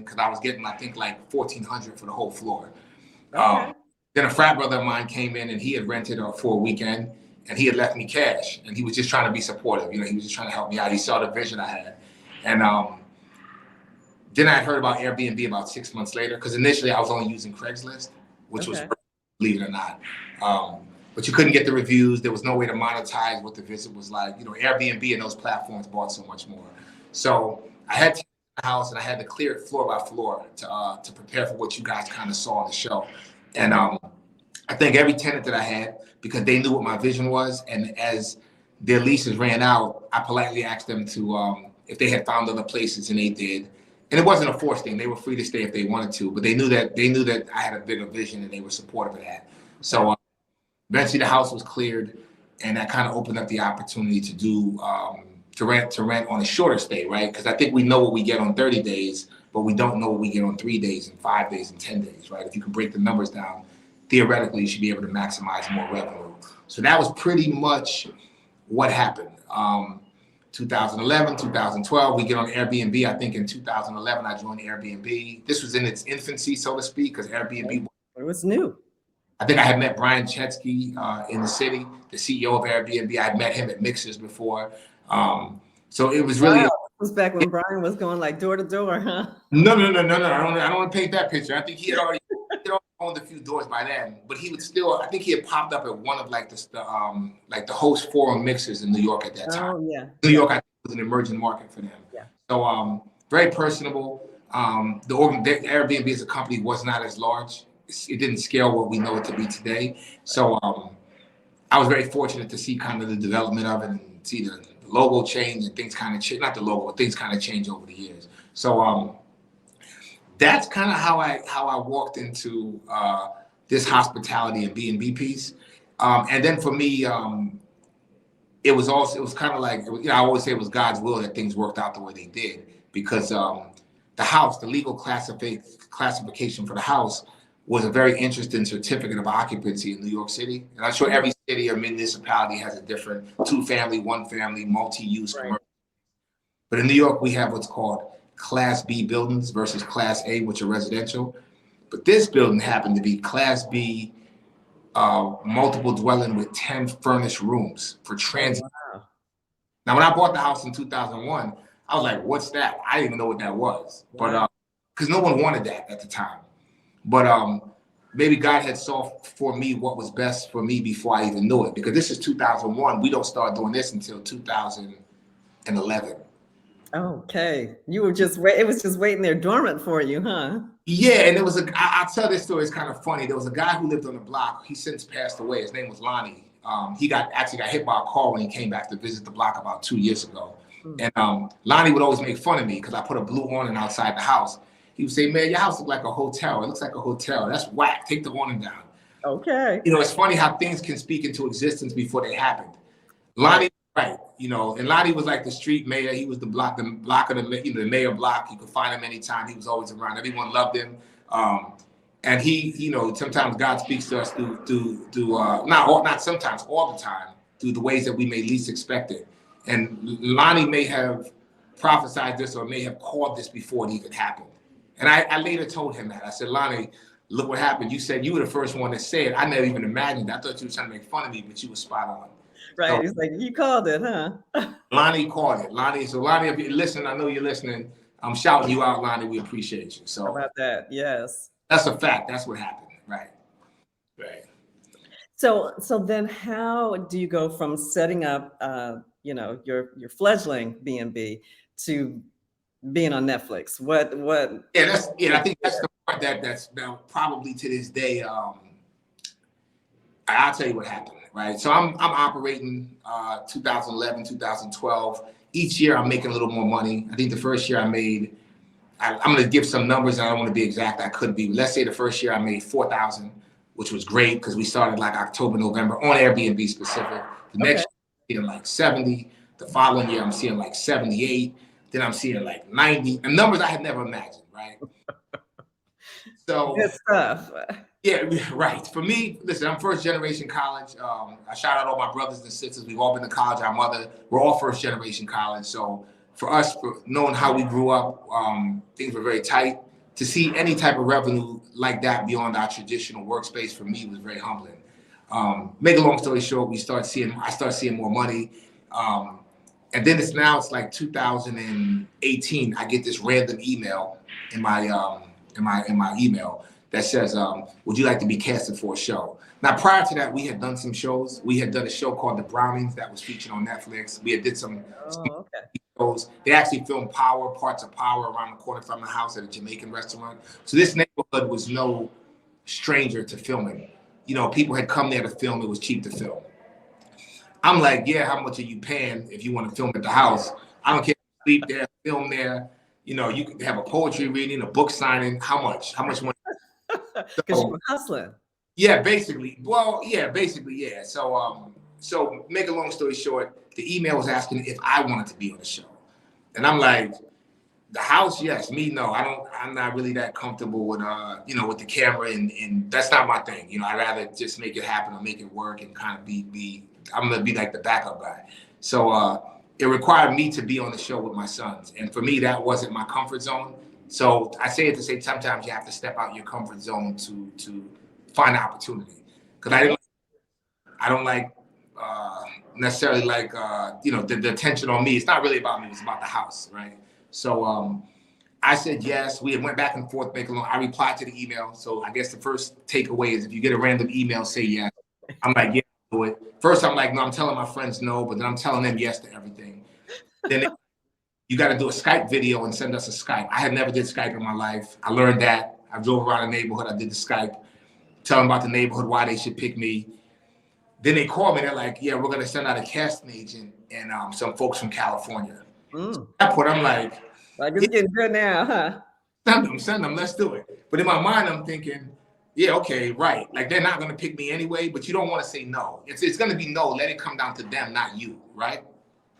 because I was getting, I think, like $1,400 for the whole floor. Okay. Then a frat brother of mine came in and he had rented for a weekend and he had left me cash and he was just trying to be supportive. You know, he was just trying to help me out. He saw the vision I had. And then I heard about Airbnb about 6 months later, because initially I was only using Craigslist, which was, believe it or not. But you couldn't get the reviews. There was no way to monetize what the visit was like. You know, Airbnb and those platforms bought so much more. So I had to the house and I had to clear it floor by floor to prepare for what you guys kind of saw on the show. And I think every tenant that I had, because they knew what my vision was, and as their leases ran out, I politely asked them to, if they had found other places, and they did. And it wasn't a forced thing. They were free to stay if they wanted to, but they knew that I had a bigger vision and they were supportive of that. So eventually the house was cleared, and that kind of opened up the opportunity to do to rent on a shorter stay, right? Because I think we know what we get on 30 days, but we don't know what we get on 3 days and 5 days and 10 days, right? If you can break the numbers down, theoretically, you should be able to maximize more revenue. So that was pretty much what happened. 2011, 2012, we get on Airbnb. I think in 2011, I joined Airbnb. This was in its infancy, so to speak, because Airbnb, it was new. I think I had met Brian Chesky in the city, the CEO of Airbnb. I had met him at Mixers before. So it was really. Wow. It was back when Brian was going like door to door, huh? No. I don't want to paint that picture. I think he had already owned a few doors by then, but he would still, I think he had popped up at one of like the host forum Mixers in New York at that time. Oh, yeah. New York, I think, was an emerging market for them. Yeah. So very personable. The Airbnb as a company was not as large. It didn't scale what we know it to be today. So I was very fortunate to see kind of the development of it and see the logo change and things kind of change, not the logo, but things kind of change over the years. So that's kind of how I walked into this hospitality and B&B piece. And then for me, it was kind of like, I always say it was God's will that things worked out the way they did, because the house, the legal classification for the house was a very interesting certificate of occupancy in New York City. And I'm sure every city or municipality has a different 2-family, 1-family, multi-use commercial. But in New York, we have what's called Class B buildings versus Class A, which are residential. But this building happened to be Class B, multiple dwelling with 10 furnished rooms for transit. Wow. Now, when I bought the house in 2001, I was like, what's that? I didn't even know what that was. But because no one wanted that at the time. But maybe God had saw for me what was best for me before I even knew it. Because this is 2001. We don't start doing this until 2011. Okay. You were just it was just waiting there dormant for you, huh? Yeah, and it was I'll tell this story, it's kind of funny. There was a guy who lived on the block. He since passed away. His name was Lonnie. He actually got hit by a car when he came back to visit the block about 2 years ago. And Lonnie would always make fun of me because I put a blue awning outside the house. He would say, man, your house looks like a hotel. It looks like a hotel. That's whack. Take the awning down. Okay. You know, it's funny how things can speak into existence before they happened. Lonnie, right, you know, and Lonnie was like the street mayor. He was the block of the mayor block. You could find him anytime. He was always around. Everyone loved him. And he, you know, sometimes God speaks to us through not sometimes, all the time, through the ways that we may least expect it. And Lonnie may have prophesied this or may have called this before it even happened. And I later told him that. I said, Lonnie, look what happened. You said you were the first one to say it. I never even imagined. I thought you were trying to make fun of me, but you were spot on. Right. So, he's like, you called it, huh? Lonnie called it. Lonnie, if you're listening, I know you're listening. I'm shouting you out, Lonnie. We appreciate you. So how about that? Yes. That's a fact. That's what happened. Right. Right. So then how do you go from setting up your fledgling B&B to being on Netflix? What I think that's the part that's probably to this day. I'll tell you what happened, right? So I'm operating 2011, 2012. Each year I'm making a little more money. I think the first year I made, I'm going to give some numbers. I don't want to be exact. I could be. Let's say the first year I made $4,000, which was great because we started like October, November on Airbnb specific. The next year I'm like 70. The following year I'm seeing like 78. Then I'm seeing like 90. And numbers I had never imagined, right? So good stuff. Yeah, right. For me, listen, I'm first generation college. I shout out all my brothers and sisters. We've all been to college. Our mother, we're all first generation college. So for us, for knowing how we grew up, things were very tight. to see any type of revenue like that beyond our traditional workspace for me was very humbling. Make a long story short, I start seeing more money. And then it's like 2018. I get this random email in my email that says, "Would you like to be casted for a show?" Now, prior to that, we had done some shows. We had done a show called The Brownings that was featured on Netflix. We had did some Oh, okay. shows. They actually filmed parts of Power around the corner from my house at a Jamaican restaurant. So this neighborhood was no stranger to filming. You know, people had come there to film. It was cheap to film. I'm like, yeah, how much are you paying if you want to film at the house? I don't care if you sleep there, film there. You know, you could have a poetry reading, a book signing. How much? How much money? Because you were hustling. Yeah, basically. Well, yeah, basically, yeah. So make a long story short, the email was asking if I wanted to be on the show. And I'm like, the house, yes. Me, no. I'm not really that comfortable with with the camera and that's not my thing. You know, I'd rather just make it happen or make it work and kind of I'm gonna be like the backup guy. So it required me to be on the show with my sons. And for me, that wasn't my comfort zone. So I say it to say sometimes you have to step out your comfort zone to find opportunity. Because I don't like necessarily like the attention on me. It's not really about me, it's about the house, right? So I said yes. We went back and forth, I replied to the email. So I guess the first takeaway is if you get a random email, say yes. I'm like, yeah, do it. First, I'm like, no, I'm telling my friends no, but then I'm telling them yes to everything. Then you got to do a Skype video and send us a Skype. I had never did Skype in my life. I learned that. I drove around the neighborhood. I did the Skype, tell them about the neighborhood, why they should pick me. Then they called me. They're like, yeah, we're going to send out a casting agent and some folks from California. At that point, I'm like it's getting good now, huh? Send them, let's do it. But in my mind, I'm thinking, yeah, okay, right. Like they're not going to pick me anyway, but you don't want to say no. It's going to be no. Let it come down to them, not you, right?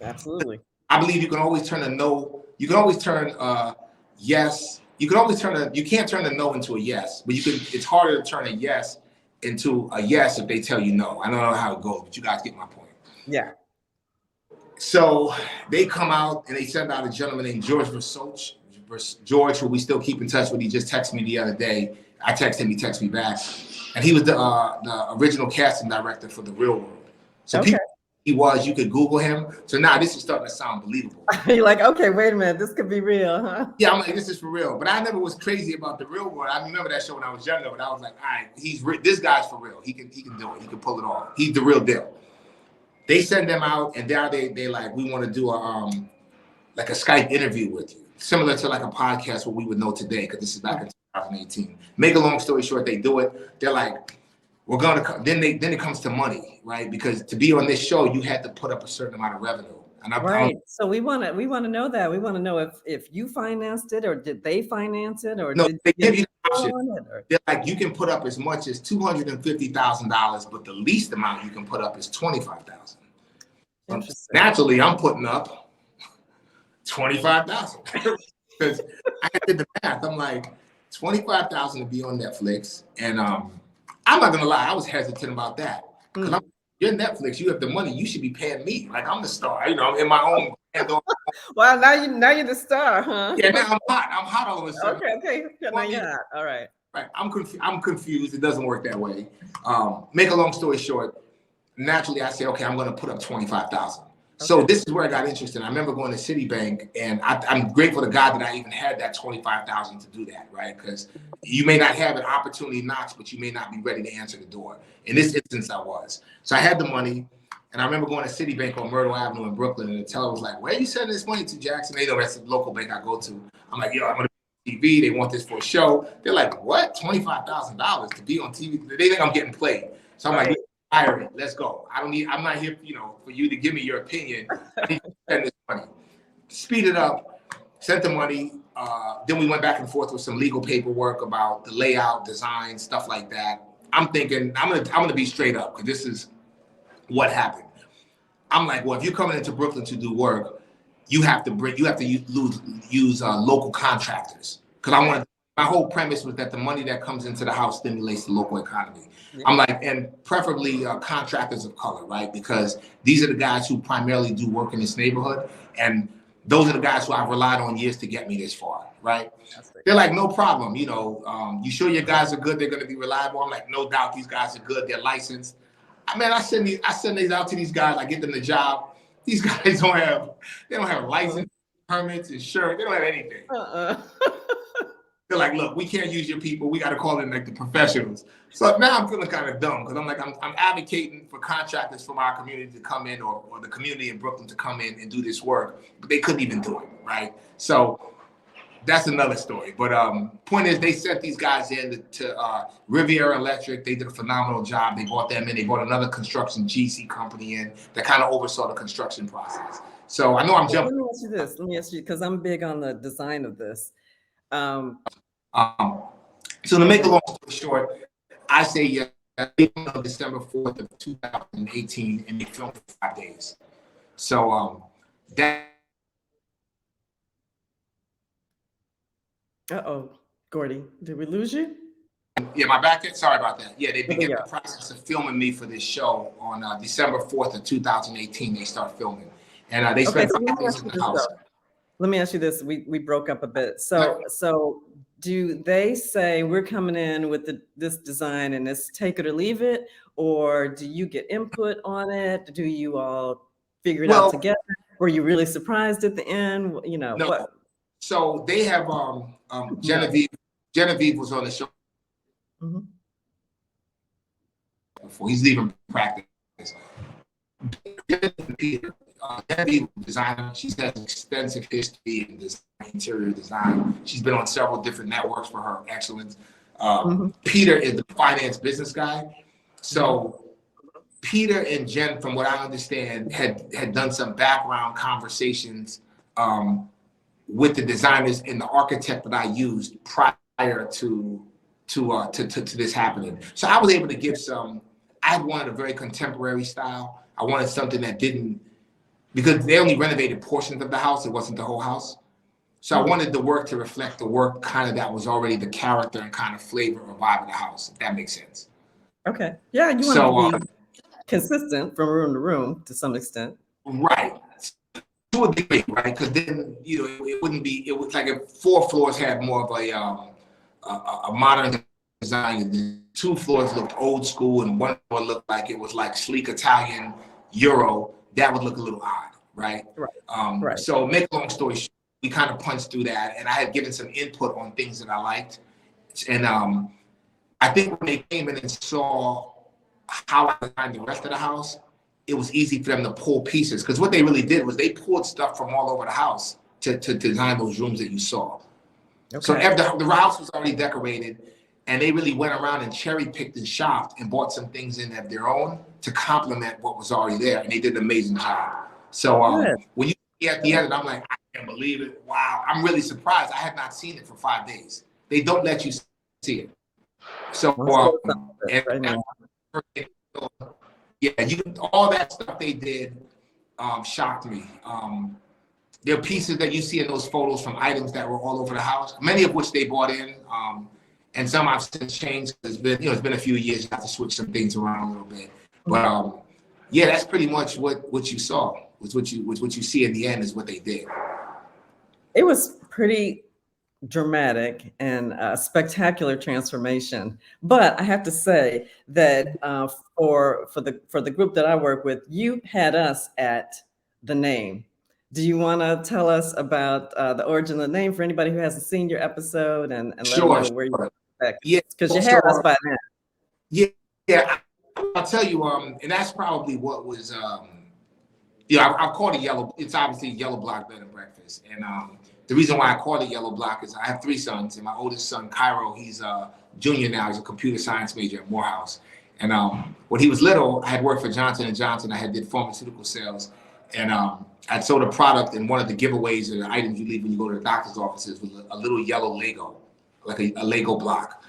Absolutely. I believe you can always turn a no. You can always turn yes. You can always you can't turn a no into a yes, but it's harder to turn a yes into a yes if they tell you no. I don't know how it goes, but you guys get my point. Yeah. So they come out and they send out a gentleman named George Versoch. George, who we still keep in touch with, he just texted me the other day. I texted him, he texted me back. And he was the original casting director for The Real World. So okay. You could Google him. So now this is starting to sound believable. You're like, okay, wait a minute, this could be real, huh? Yeah, I'm like, this is for real. But I never was crazy about The Real World. I remember that show when I was younger, but I was like, all right, this guy's for real. He can do it. He can pull it off. He's the real deal. They send them out, and now they like, we want to do a Skype interview with you, similar to like a podcast what we would know today, because this is back in 2018. Make a long story short, they do it. They're like, we're gonna. Then it comes to money, right? Because to be on this show, you had to put up a certain amount of revenue. And right. So we want to know that. We want to know if you financed it or did they finance it or no, did they give you the option. They're like, you can put up as much as $250,000, but the least amount you can put up is $25,000. Naturally, I'm putting up $25,000 because I did the math. I'm like, $25,000 to be on Netflix, and I'm not gonna lie, I was hesitant about that because you're Netflix, you have the money, you should be paying me. Like I'm the star, in my own. Well, now you're the star, huh? Yeah, now I'm hot all of a sudden. Okay. Now you're hot. All right. Right. I'm confused. It doesn't work that way. Make a long story short, naturally I say, okay, I'm gonna put up $25,000. Okay. So this is where I got interested. I remember going to Citibank, and I'm grateful to God that I even had that $25,000 to do that, right? Because you may not have an opportunity knocks, but you may not be ready to answer the door. In this instance, I was. So I had the money, and I remember going to Citibank on Myrtle Avenue in Brooklyn, and the teller was like, "Where are you sending this money to, Jackson?" They know that's the local bank I go to. I'm like, "Yo, I'm gonna be on TV. They want this for a show." They're like, "What? $25,000 to be on TV?" They think I'm getting played. So I'm like, hire it. Let's go. I'm not here, for you to give me your opinion. I need to spend this money. Speed it up. Sent the money. Then we went back and forth with some legal paperwork about the layout, design, stuff like that. I'm thinking I'm gonna be straight up because this is what happened. I'm like, well, if you're coming into Brooklyn to do work, you have to use local contractors because my whole premise was that the money that comes into the house stimulates the local economy. Yeah. I'm like, and preferably contractors of color, right? Because these are the guys who primarily do work in this neighborhood. And those are the guys who I've relied on years to get me this far, right? They're like, no problem. You know, you sure your guys are good? They're going to be reliable. I'm like, no doubt these guys are good. They're licensed. I mean, I send these out to these guys. I get them the job. These guys they don't have license, permits, insurance. They don't have anything. Uh-uh. They're like, look, we can't use your people. We got to call in like the professionals. So now I'm feeling kind of dumb because I'm like, I'm advocating for contractors from our community to come in or the community in Brooklyn to come in and do this work, but they couldn't even do it, right? So that's another story. But point is, they sent these guys in to Riviera Electric. They did a phenomenal job. They brought them in. They brought another construction GC company in that kind of oversaw the construction process. So I know I'm jumping. Let me ask you this. Let me ask you, because I'm big on the design of this. So to make a long story short, I say yeah, on December 4th of 2018, and they filmed for 5 days. So that. Uh-oh, Gordy, did we lose you? Yeah, my back end. Sorry about that. Yeah, they began the process of filming me for this show on December 4th of 2018. They start filming, and they spent 5 days in the house. Let me ask you this. We broke up a bit. So do they say we're coming in with this design and it's take it or leave it, or do you get input on it? Do you all figure it out together? Were you really surprised at the end? You know what? So they have Genevieve. Genevieve was on the show before. He's leaving practice. Genevieve designer. She has extensive history in design, interior design. She's been on several different networks for her excellence. Peter is the finance business guy. So Peter and Jen, from what I understand, had done some background conversations with the designers and the architect that I used prior to this happening. So I was able to give I wanted a very contemporary style. I wanted something that didn't, because they only renovated portions of the house, it wasn't the whole house. So I wanted the work to reflect the work kind of that was already the character and kind of flavor or vibe of the house, if that makes sense. Okay. Yeah, you want to be consistent from room to room to some extent. Right. To a degree, right? Because then, you know, it wouldn't be, it was like if 4 floors had more of a modern design, and 2 floors looked old school, and 1 floor looked like it was like sleek Italian Euro, that would look a little odd, right? Right. So make a long story short, we kind of punched through that, and I had given some input on things that I liked. And I think when they came in and saw how I designed the rest of the house, it was easy for them to pull pieces, because what they really did was they pulled stuff from all over the house to design those rooms that you saw. Okay. So the house was already decorated, and they really went around and cherry picked and shopped and bought some things in of their own to complement what was already there, and they did an amazing job. So when you get at the end, I'm like, I can't believe it. Wow, I'm really surprised. I had not seen it for 5 days. They don't let you see it. So all that stuff they did shocked me. There are pieces that you see in those photos from items that were all over the house, many of which they bought in, and some I've since changed. It's been a few years. You have to switch some things around a little bit, but yeah, that's pretty much what you saw. What you see in the end is what they did. It was pretty dramatic and a spectacular transformation. But I have to say that for the group that I work with, you had us at the name. Do you want to tell us about the origin of the name for anybody who hasn't seen your episode and let them know where you expect? Yeah, because you had us by now. Yeah, I'll tell you, and that's probably what was, I've called it Yellow. It's obviously Yellow Block Bed and Breakfast, and the reason why I called it Yellow Block is I have 3 sons, and my oldest son, Cairo, he's a junior now. He's a computer science major at Morehouse. And when he was little, I had worked for Johnson & Johnson. I did pharmaceutical sales. And I sold a product, and one of the giveaways or the items you leave when you go to the doctor's offices was a little yellow Lego, like a Lego block.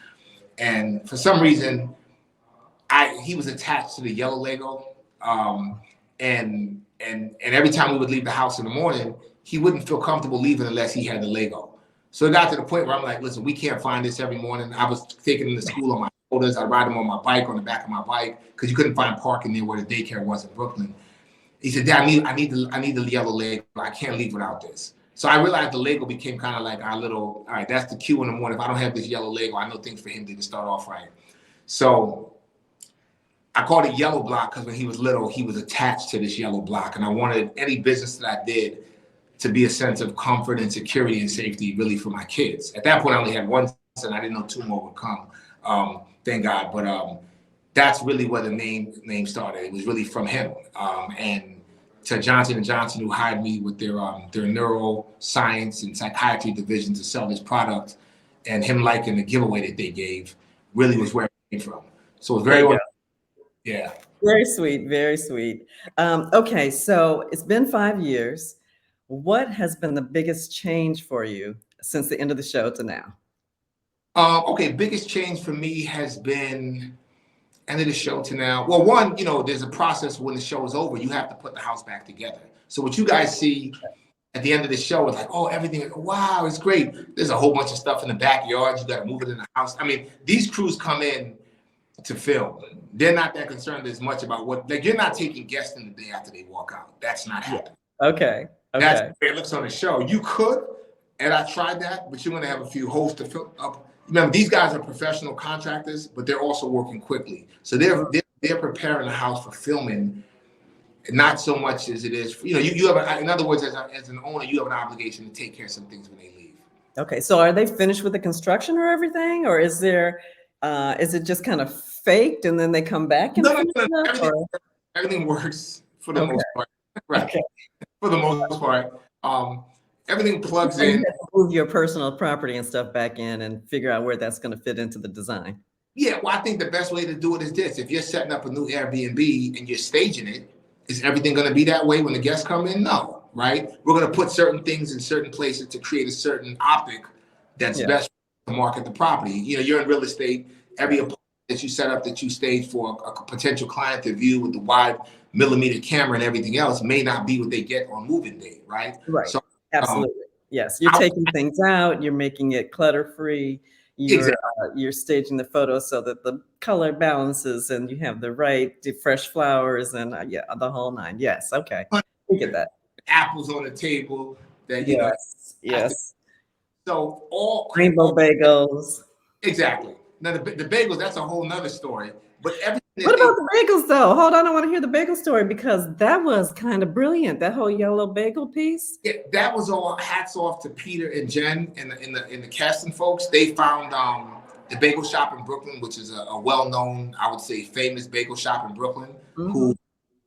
And for some reason, he was attached to the yellow Lego. And every time we would leave the house in the morning, he wouldn't feel comfortable leaving unless he had the Lego. So it got to the point where I'm like, listen, we can't find this every morning. I was taking him to school on my shoulders. I'd ride him on my bike, on the back of my bike, because you couldn't find parking near where the daycare was in Brooklyn. He said, Dad, I need the yellow Lego. I can't leave without this. So I realized the Lego became kind of like our little, all right, that's the cue in the morning. If I don't have this yellow Lego, I know things for him didn't start off right. So I called it Yellow Block because when he was little, he was attached to this yellow block. And I wanted any business that I did to be a sense of comfort and security and safety really for my kids. At that point, I only had one son. I didn't know two more would come, thank God. But that's really where the name started. It was really from him. And to Johnson & Johnson, who hired me with their neuroscience and psychiatry division to sell this product, and him liking the giveaway that they gave really was where it came from. So it's very, yeah. Very sweet, very sweet. Okay, so it's been 5 years. What has been the biggest change for you since the end of the show to now? Okay, biggest change for me has been end of the show to now. Well, one, there's a process when the show is over. You have to put the house back together. So what you guys see at the end of the show is like, oh, everything, wow, it's great. There's a whole bunch of stuff in the backyard. You got to move it in the house. I mean, these crews come in to film. They're not that concerned as much about you're not taking guests in the day after they walk out. That's not happening. Okay. That's the way it looks on the show. You could, and I tried that, but you're going to have a few hosts to fill up. Remember, these guys are professional contractors, but they're also working quickly. So they're preparing the house for filming, not so much as it is, you have, in other words, as an owner, you have an obligation to take care of some things when they leave. Okay, so are they finished with the construction or everything, or is there, is it just kind of faked and then they come back and everything works for the most part, right? Okay. For the most part, everything plugs in. You have to move your personal property and stuff back in and figure out where that's going to fit into the design. Yeah, well, I think the best way to do it is this. If you're setting up a new Airbnb and you're staging it, is everything going to be that way when the guests come in? No, right? We're going to put certain things in certain places to create a certain optic that's best to market the property. You're in real estate. Every apartment that you set up, that you stage for a potential client to view with the wide millimeter camera and everything else may not be what they get on moving day, right? Right. So, absolutely. Yes. You're taking things out. You're making it clutter-free. You're staging the photos so that the color balances and you have the right fresh flowers and the whole nine. Yes. Okay. We get that. Apples on the table. That Yes. So all rainbow bagels. Exactly. Now the bagels, that's a whole nother story. But everything. What about the bagels though? Hold on, I want to hear the bagel story because that was kind of brilliant. That whole yellow bagel piece. Yeah, that was all hats off to Peter and Jen and the casting folks. They found the bagel shop in Brooklyn, which is a well-known, I would say, famous bagel shop in Brooklyn, who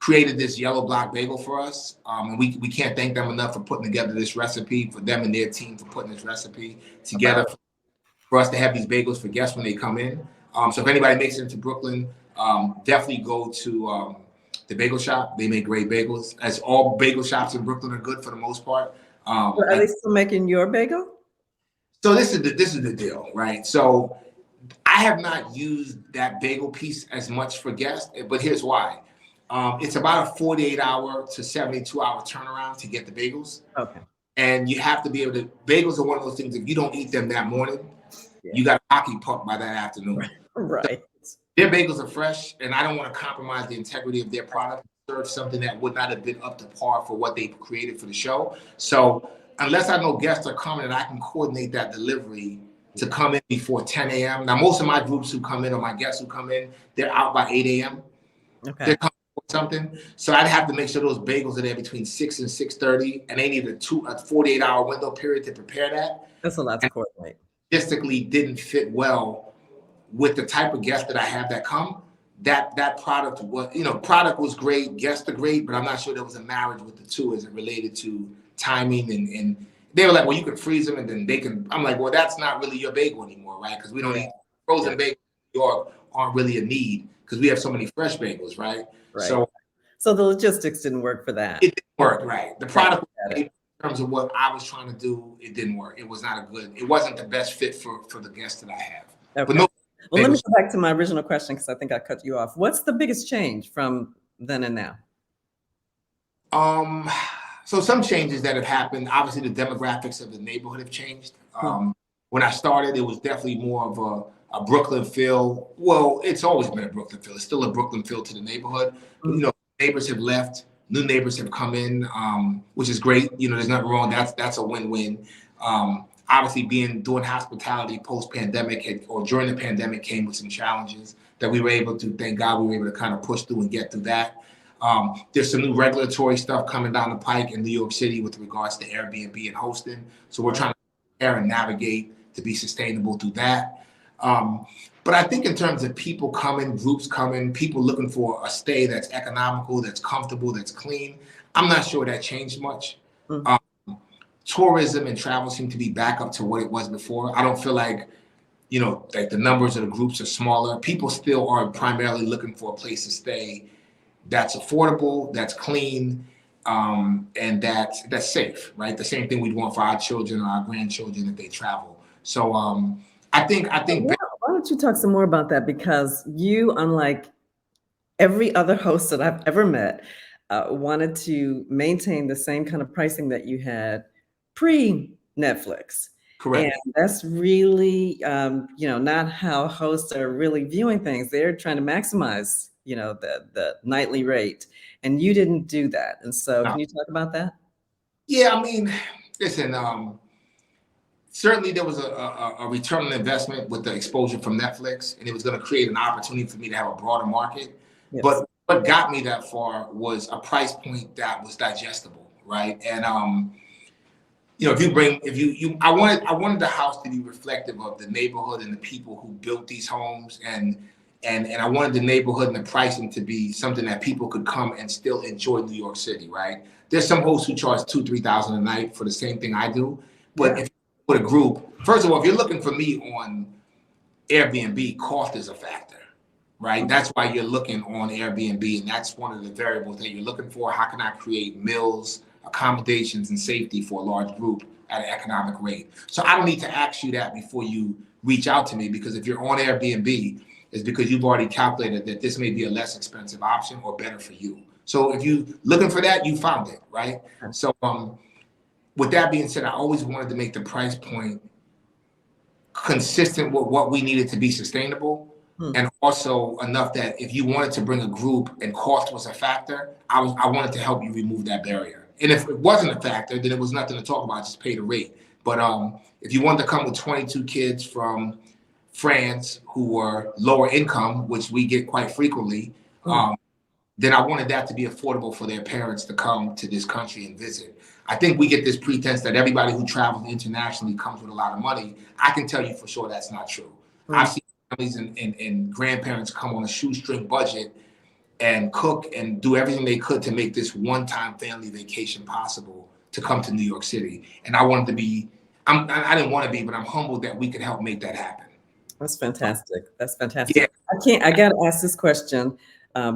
created this Yellow Block bagel for us. And we can't thank them enough for putting together this recipe, for them and their team for putting this recipe together for us to have these bagels for guests when they come in. So if anybody makes it into Brooklyn, definitely go to the bagel shop. They make great bagels, as all bagel shops in Brooklyn are good for the most part. Are they still making your bagel? So this is the deal, right? So I have not used that bagel piece as much for guests, but here's why. It's about a 48-hour to 72-hour turnaround to get the bagels. Okay. And you have to be able to, bagels are one of those things, if you don't eat them that morning, you got a hockey puck by that afternoon. Right. So their bagels are fresh, and I don't want to compromise the integrity of their product, serve something that would not have been up to par for what they created for the show. So unless I know guests are coming and I can coordinate that delivery to come in before 10 a.m. Now, most of my groups who come in or my guests who come in, they're out by 8 a.m. Okay. They're coming for something. So I'd have to make sure those bagels are there between 6 and 6:30, and they need a 48-hour window period to prepare that. That's a lot to coordinate. Logistically didn't fit well with the type of guests that I have that come. That product was, product was great, guests are great, but I'm not sure there was a marriage with the two as it related to timing and they were like, well, you can freeze them and then they can. I'm like, well, that's not really your bagel anymore, right? Because we don't eat frozen bagels in New York aren't really a need because we have so many fresh bagels, right? So the logistics didn't work for that. It didn't work, right? The product in terms of what I was trying to do, it didn't work. It was not it wasn't the best fit for the guests that I have. Okay. But no, well, let me go back to my original question because I think I cut you off. What's the biggest change from then and now? So some changes that have happened, obviously the demographics of the neighborhood have changed. When I started, it was definitely more of a Brooklyn feel. Well, it's always been a Brooklyn feel. It's still a Brooklyn feel to the neighborhood. But, neighbors have left. New neighbors have come in, which is great. You know, there's nothing wrong. That's a win-win. Obviously, doing hospitality post-pandemic or during the pandemic came with some challenges that we were able to, thank God, we were able to kind of push through and get through that. There's some new regulatory stuff coming down the pike in New York City with regards to Airbnb and hosting. So we're trying to prepare and navigate to be sustainable through that. But I think in terms of people coming, groups coming, people looking for a stay that's economical, that's comfortable, that's clean, I'm not sure that changed much. Mm-hmm. Tourism and travel seem to be back up to what it was before. I don't feel like, you know, like the numbers of the groups are smaller. People still are primarily looking for a place to stay that's affordable, that's clean, and that's safe, right? The same thing we'd want for our children or our grandchildren if they travel. So I think. Why don't you talk some more about that? Because you, unlike every other host that I've ever met, wanted to maintain the same kind of pricing that you had pre-Netflix. Correct. And that's really, not how hosts are really viewing things. They're trying to maximize, the nightly rate, and you didn't do that. And so, can you talk about that? Yeah, I mean, listen. Certainly, there was a return on investment with the exposure from Netflix, and it was going to create an opportunity for me to have a broader market. Yes. But what got me that far was a price point that was digestible, right? And I wanted the house to be reflective of the neighborhood and the people who built these homes, and I wanted the neighborhood and the pricing to be something that people could come and still enjoy New York City, right? There's some hosts who charge $2,000-$3,000 a night for the same thing I do, but if with a group, first of all, if you're looking for me on Airbnb, cost is a factor, right? That's why you're looking on Airbnb, and that's one of the variables that you're looking for. How can I create meals, accommodations, and safety for a large group at an economic rate? So I don't need to ask you that before you reach out to me, because if you're on Airbnb, it's because you've already calculated that this may be a less expensive option or better for you. So if you're looking for that, you found it, right? So with that being said, I always wanted to make the price point consistent with what we needed to be sustainable, and also enough that if you wanted to bring a group and cost was a factor, I wanted to help you remove that barrier. And if it wasn't a factor, then it was nothing to talk about, just pay the rate. But if you wanted to come with 22 kids from France who were lower income, which we get quite frequently, then I wanted that to be affordable for their parents to come to this country and visit. I think we get this pretense that everybody who travels internationally comes with a lot of money. I can tell you for sure that's not true. I've seen families and grandparents come on a shoestring budget and cook and do everything they could to make this one-time family vacation possible to come to New York City. And I wanted to be, I didn't want to be, but I'm humbled that we could help make that happen. That's fantastic. That's fantastic. Yeah. I got to ask this question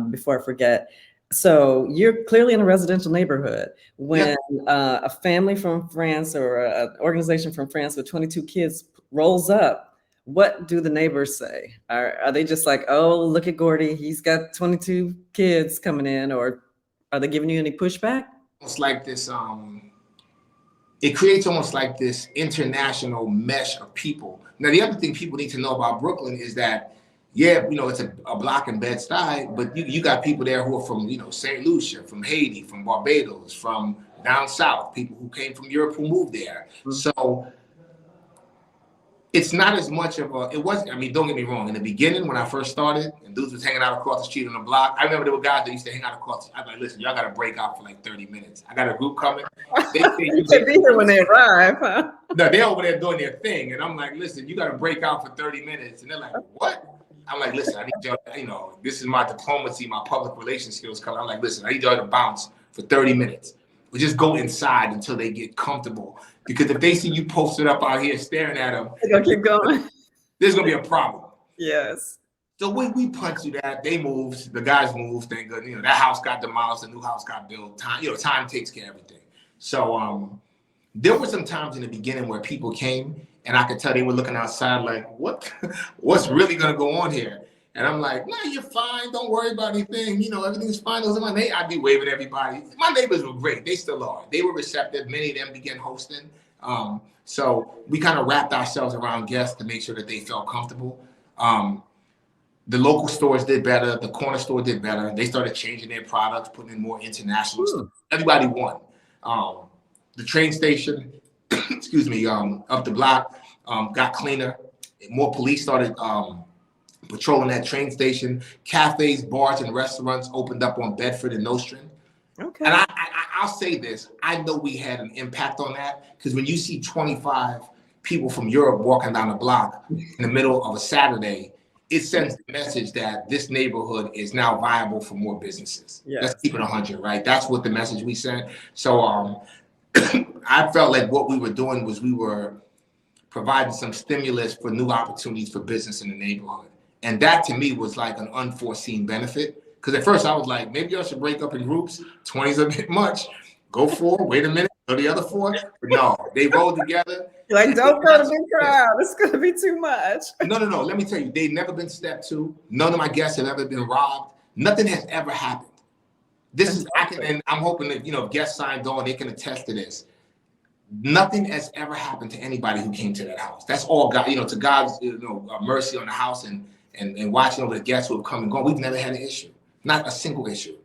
before I forget. So you're clearly in a residential neighborhood. When a family from France or an organization from France with 22 kids rolls up, what do the neighbors say? Are they just like, oh, look at Gordy, he's got 22 kids coming in, or are they giving you any pushback? It's like this, it creates almost like this international mesh of people. Now, the other thing people need to know about Brooklyn is that, it's a block in Bed-Stuy, but you got people there who are from, St. Lucia, from Haiti, from Barbados, from down south, people who came from Europe who moved there. So it's not as much of don't get me wrong. In the beginning, when I first started and dudes was hanging out across the street on the block, I remember there were guys that used to hang out across. I was like, listen, y'all got to break out for like 30 minutes. I got a group coming. You can't be here when they arrive, huh? No, they're over there doing their thing. And I'm like, listen, you got to break out for 30 minutes. And they're like, what? I'm like, listen, I need y'all, this is my diplomacy, my public relations skills coming. I'm like, listen, I need y'all to bounce for 30 minutes. We just go inside until they get comfortable. Because if they see you posted up out here staring at them, they're gonna keep going. There's gonna be a problem. Yes. So we punch through that. They moved, the guys moved, thank goodness. That house got demolished, the new house got built. Time takes care of everything. So there were some times in the beginning where people came and I could tell they were looking outside like, what's really gonna go on here? And I'm like, no, you're fine. Don't worry about anything. Everything's fine. I'd be waving at everybody. My neighbors were great. They still are. They were receptive. Many of them began hosting. So we kind of wrapped ourselves around guests to make sure that they felt comfortable. The local stores did better. The corner store did better. They started changing their products, putting in more international stuff. Everybody won. The train station, excuse me, up the block got cleaner. More police started patrolling that train station. Cafes, bars, and restaurants opened up on Bedford and Nostrand. Okay. And I'll say this. I know we had an impact on that because when you see 25 people from Europe walking down the block in the middle of a Saturday, it sends the message that this neighborhood is now viable for more businesses. Yes. Let's keep it 100, right? That's what the message we sent. So I felt like what we were doing was we were providing some stimulus for new opportunities for business in the neighborhood. And that to me was like an unforeseen benefit. Because at first I was like, maybe y'all should break up in groups. 20's a bit much. Go 4, wait a minute, go the other 4. But no, they rolled together. You're like, don't go to big crowd. It's going to be too much. No. Let me tell you, they've never been stepped to. None of my guests have ever been robbed. Nothing has ever happened. This is, and I'm hoping that, if guests signed on, they can attest to this. Nothing has ever happened to anybody who came to that house. That's all God, to God's, mercy on the house and watching over the guests who have come and gone. We've never had an issue, not a single issue.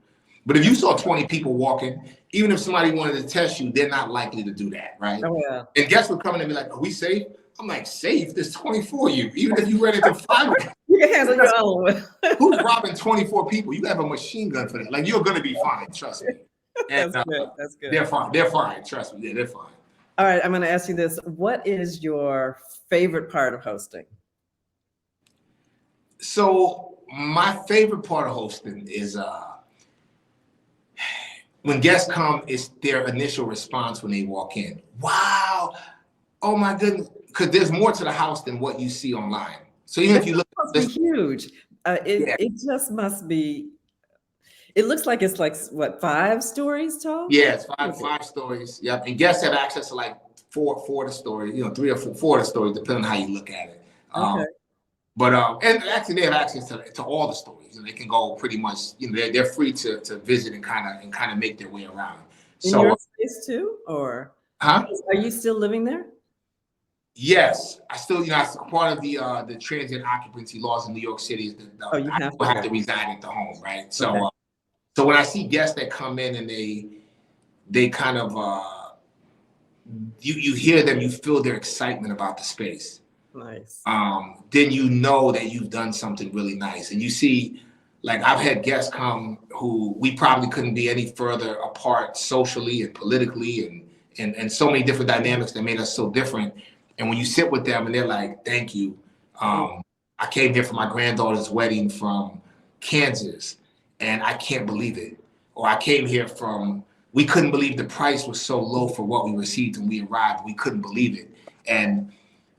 But if you saw 20 people walking, even if somebody wanted to test you, they're not likely to do that, right? Oh, yeah. And guests would come in and be like, are we safe? I'm like, safe? There's 24 of you. Even if you read it to 5, you can handle your own. Who's robbing 24 people? You have a machine gun for that. Like, you're going to be fine, trust me. And, That's good. That's good. They're fine. They're fine. Trust me. Yeah, they're fine. All right, I'm going to ask you this. What is your favorite part of hosting? So my favorite part of hosting is when guests come, it's their initial response when they walk in. Wow. Oh my goodness. Because there's more to the house than what you see online. So even if you look, it must be huge. It just must be. It looks like it's like what, 5 stories tall? Yeah, it's five stories. Yep. And guests have access to like four of the stories, 3 or 4 of the stories, depending on how you look at it. Okay. But and actually they have access to all the stories, and they can go pretty much. They're free to visit and kind of make their way around. In So, your space too, or huh? Are you still living there? Yes, I still, as part of the transient occupancy laws in New York City, is that You I have to reside at the home, right? So, Okay. So when I see guests that come in and they kind of you hear them, you feel their excitement about the space. Nice. Then you know that you've done something really nice. And you see, like I've had guests come who we probably couldn't be any further apart socially and politically and so many different dynamics that made us so different. And when you sit with them and they're like, thank you. I came here for my granddaughter's wedding from Kansas and I can't believe it. Or I came here we couldn't believe the price was so low for what we received when we arrived. We couldn't believe it. And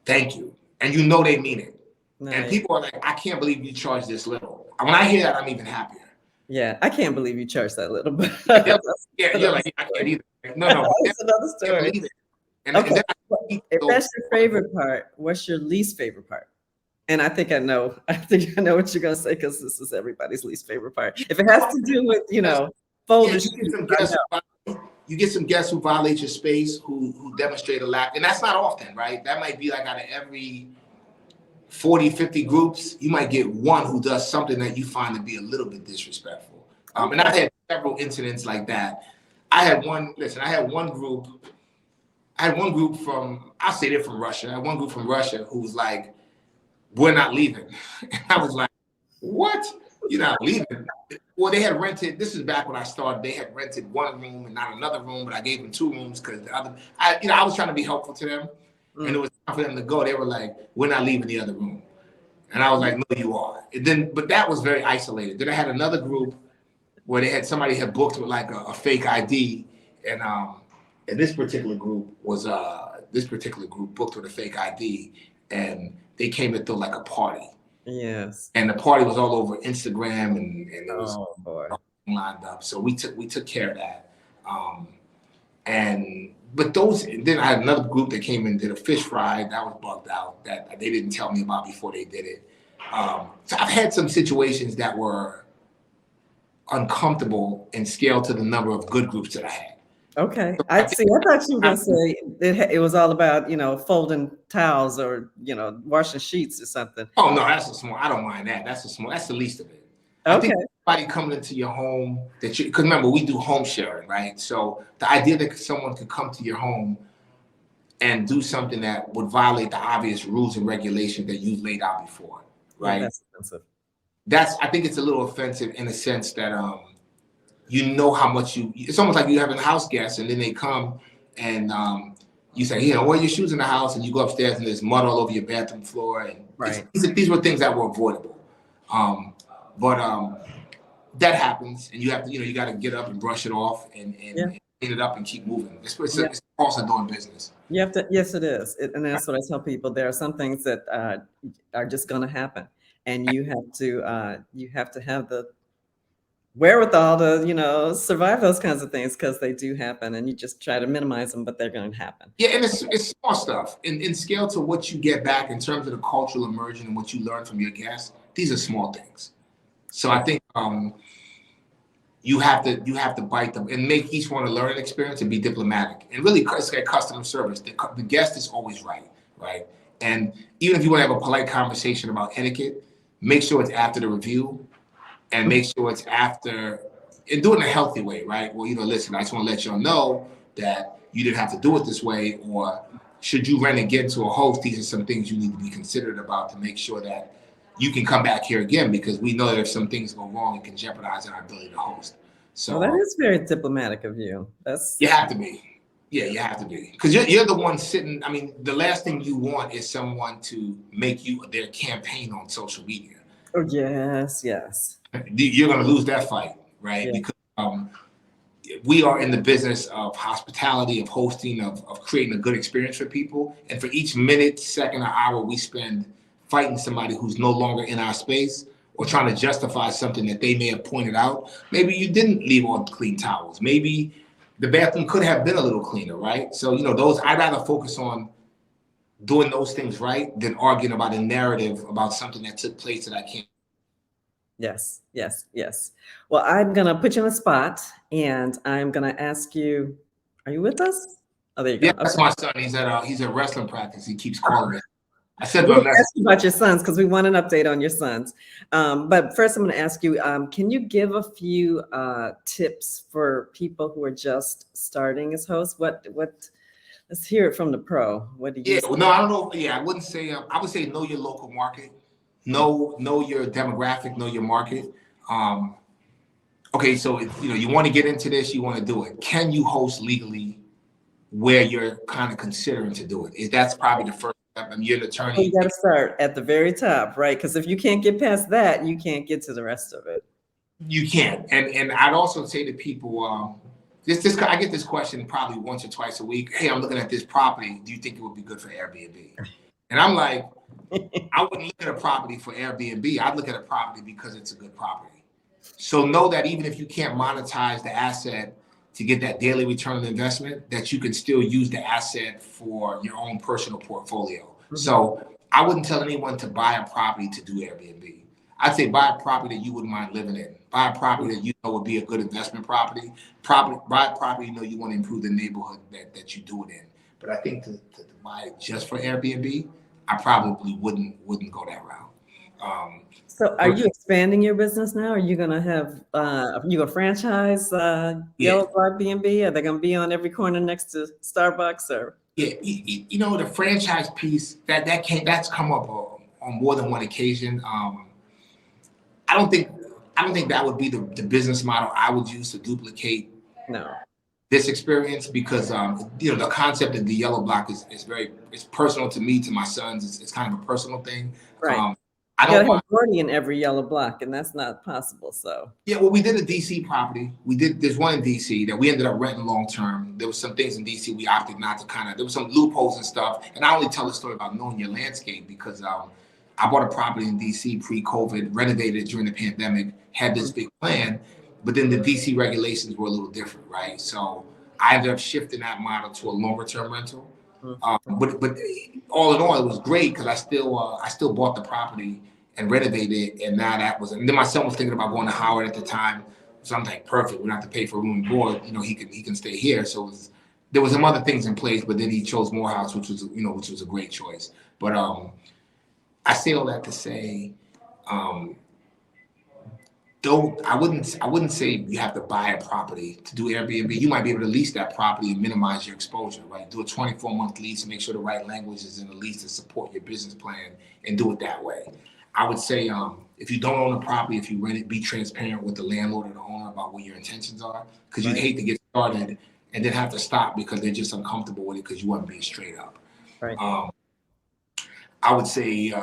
thank you. And they mean it. Nice. And people are like, I can't believe you charge this little. When I hear that, I'm even happier. Yeah, I can't believe you charge that little. But you're like, I can't either. No. That's another story. Okay. If that's your favorite part, what's your least favorite part? And I think I know what you're going to say because this is everybody's least favorite part. If it has to do with, folders. You get some guests who violate your space, who demonstrate a lack, and that's not often, right? That might be like out of every 40, 50 groups, you might get one who does something that you find to be a little bit disrespectful. And I've had several incidents like that. I had one group from, I'll say they're from Russia. I had one group from Russia who was like, we're not leaving. And I was like, what? You're not leaving? Well, they had rented, this is back when I started, they had rented one room and not another room, but I gave them 2 rooms because I was trying to be helpful to them. And it was time for them to go. They were like, we're not leaving the other room. And I was like, no, you are. But that was very isolated. Then I had another group where somebody had booked with like a fake ID. And this particular group booked with a fake ID. And they came to throw like a party. Yes. And the party was all over Instagram and it was lined up. So we took care of that. But then I had another group that came and did a fish fry that was bugged out that they didn't tell me about before they did it. So I've had some situations that were uncomfortable and scaled to the number of good groups that I had. Okay. So I I think see. I thought you were going to say it was all about, folding towels or, washing sheets or something. oh no, that's a small. I don't mind that. That's a small. That's the least of it. I Okay. think somebody coming into your home that you, because remember we do home sharing, right? So the idea that someone could come to your home and do something that would violate the obvious rules and regulations that you've laid out before, Yeah, right? that's expensive. I think it's a little offensive in a sense that you know how much it's almost like you have a house guest and then they come and you say, wear your shoes in the house, and you go upstairs and there's mud all over your bathroom floor, and Right. these were things that were avoidable. But that happens, and you have to, you got to get up and brush it off Yeah. and clean it up and keep moving. Yeah. It's also doing business. You have to, yes, it is. And that's what I tell people. There are some things that are just going to happen, and you have to have the wherewithal to, survive those kinds of things because they do happen, and you just try to minimize them, but they're going to happen. Yeah, and it's small stuff. In scale to what you get back in terms of the cultural immersion and what you learn from your guests, these are small things. So I think you have to bite them and make each one a learning experience and be diplomatic. And really, it's like customer service. The guest is always right, right? And even if you want to have a polite conversation about etiquette, make sure it's after the review, and make sure it's after, and do it in a healthy way, right? Well, listen, I just want to let y'all know that you didn't have to do it this way, or should you rent again to a host, these are some things you need to be considerate about to make sure that you can come back here again, because we know that if some things go wrong, it can jeopardize our ability to host. So Well, that is very diplomatic of you. you have to be. Yeah, you have to be. Because you're the one sitting, I mean, the last thing you want is someone to make you their campaign on social media. Oh, yes, yes. You're going to lose that fight, right? Yeah. Because we are in the business of hospitality, of hosting, of creating a good experience for people. And for each minute, second, or hour we spend fighting somebody who's no longer in our space, or trying to justify something that they may have pointed out. Maybe you didn't leave on clean towels. Maybe the bathroom could have been a little cleaner, right? So, those, I'd rather focus on doing those things right than arguing about a narrative about something that took place that I can't. Yes, yes, yes. Well, I'm going to put you on the spot, and I'm going to ask you, are you with us? Oh, there you go. Yeah, that's my son. He's at wrestling practice. He keeps calling me. I said We're my going to message. ask you about your sons because we want an update on your sons. But first, I'm going to ask you, can you give a few tips for people who are just starting as hosts? Let's hear it from the pro. What do you Yeah, say? well, no, I don't know. Yeah, I wouldn't say. I would say know your local market, know your demographic, know your market. Okay, so if, you want to get into this, you want to do it. Can you host legally where you're kind of considering to do it? That's probably the first step. I mean, you're an So attorney. you got to start at the very top, right? Because if you can't get past that, you can't get to the rest of it. You can, and I'd also say to people, I get this question probably once or twice a week. Hey, I'm looking at this property. Do you think it would be good for Airbnb? And I'm like, I wouldn't look at a property for Airbnb. I'd look at a property because it's a good property. So know that even if you can't monetize the asset to get that daily return on investment, that you can still use the asset for your own personal portfolio. Mm-hmm. So I wouldn't tell anyone to buy a property to do Airbnb. I'd say buy a property that you wouldn't mind living in. Buy a property that you know would be a good investment property. Buy a property you want to improve the neighborhood that you do it in. But I think to buy it just for Airbnb, I probably wouldn't go that route. So are you expanding your business now? Are you going to have, you a franchise Yellow Block BNB? Are they going to be on every corner next to Starbucks or? Yeah, the franchise piece that's come up on more than one occasion. I don't think that would be the business model I would use to duplicate this experience, because the concept of the Yellow Block is it's personal to me, to my sons. It's kind of a personal thing. Right. I don't have Gordy in every Yellow Block, and that's not possible. So yeah, well, we did a DC property. There's one in DC that we ended up renting long term. There was some things in DC we opted not to there was some loopholes and stuff. And I only tell a story about knowing your landscape because I bought a property in DC pre-COVID, renovated it during the pandemic, had this big plan, but then the DC regulations were a little different, right? So I ended up shifting that model to a longer term rental. But all in all, it was great because I still bought the property and renovated it, and now and then my son was thinking about going to Howard at the time, So I'm like, perfect. We don't have to pay for room and board. He can stay here. So there was some other things in place, but then he chose Morehouse, which was a great choice. But I say all that to say, though I wouldn't say you have to buy a property to do Airbnb. You might be able to lease that property and minimize your exposure, right? Do a 24-month lease, make sure the right language is in the lease to support your business plan, and do it that way. I would say if you don't own a property, if you rent it, be transparent with the landlord or the owner about what your intentions are, because you'd hate to get started and then have to stop because they're just uncomfortable with it because you weren't being straight up. Right. I would say